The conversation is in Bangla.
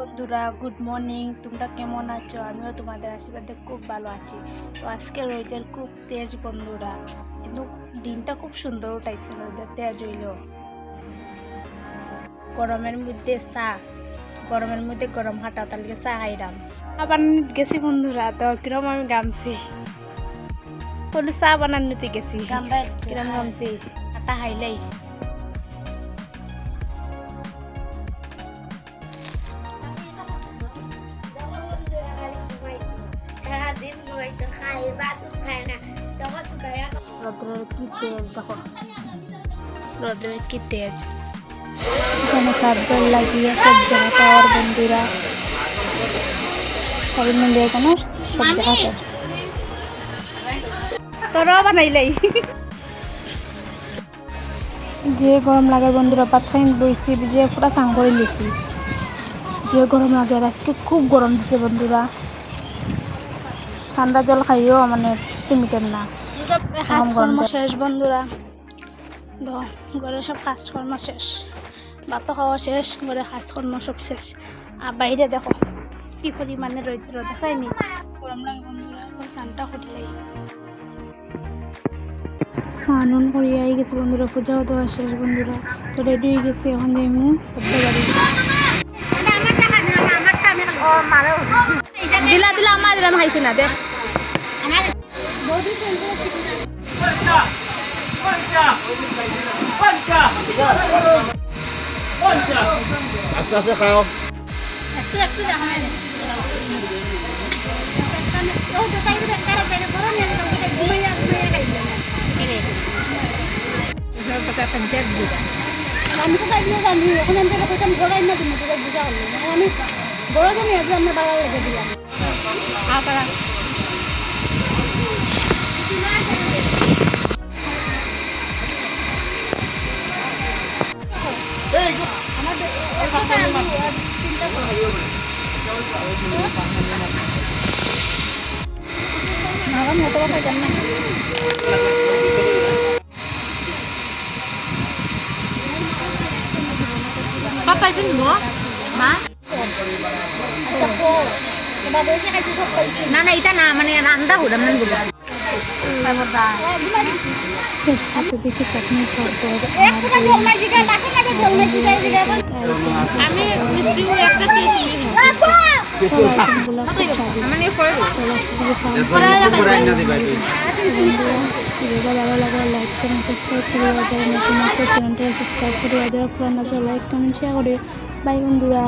বন্ধুরা, গুড মর্নিং। তোমরা কেমন আছো? আমিও তোমাদের আশীর্বাদে খুব ভালো আছি। তো আজকে রোদের খুব তেজ বন্ধুরা, কিন্তু দিনটা খুব সুন্দর উঠাইছে। রোদের তেজ হইলেও গরমের মধ্যে গরমের মধ্যে গরম হাঁটা তাহলে চা খাইলাম। আবার গেছি বন্ধুরা, তো কিরম আমি গামছি বলি চা বানানোতে গেছি, কিরম গামছি হাঁটা খাইলাই। রোদ্রের কি তেজ দেখো, রোদ্রের কি তেজ। এখানে চাদর লাগিয়ে সব জায়গাটা আর বন্ধুরা সবাই মিলে এখানে সব জায়গাটা তোরা বানাইলাই। যে গরম লাগে বন্ধুরা, ভাত খাই বইছি, যে পুরা চাং করে লিছি। যে গরম লাগে, আর আজকে খুব গরম দিছে বন্ধুরা। ঠান্ডা জল খাইও মানে লিমিটেড না। কাজকর্ম শেষ বন্ধুরা, ঘরে সব কাজকর্ম শেষ, ভাত খাওয়া শেষ, ঘরে কাজকর্ম সব শেষ। আর বাইরে দেখো কি পরিমাণে রৌদ্র দেখায়নি, গরম লাগে বন্ধুরা। স্নানটা করিলাই, স্নান করে আই গেছে বন্ধুরা, পূজাও দেওয়া শেষ বন্ধুরা। তো রেডি হয়ে গেছে, এখন যাইমু শব্দ বাড়ি দিলা দিলা আমার দিলাম খাইছি না দে আস্তে আস্তে খাও। একটু একটু দেখাই দে আমি তো তাই জানি ওখানে থেকে কইতাম ধরাই না তুমি তোকে বুঝা হলো আমি বড় জানি আজ আমরা বাড়া লেগে দিলাম আপারা নাগাম হতে পারে কেন না সব পাইছো নিব মা না না এটা না মানে রান্না হলাম না বলবো শেষ হাতে দেখে চাটনি আমি মিষ্টিও একটা খেয়েছি মানে পড়ে ভালো লাগে লাইক কমেন্ট সাবস্ক্রাইব করে যারা নতুন আছে চ্যানেলটা সাবস্ক্রাইব করে যারা পুরানো আছে লাইক কমেন্ট শেয়ার করে। বাই বন্ধুরা।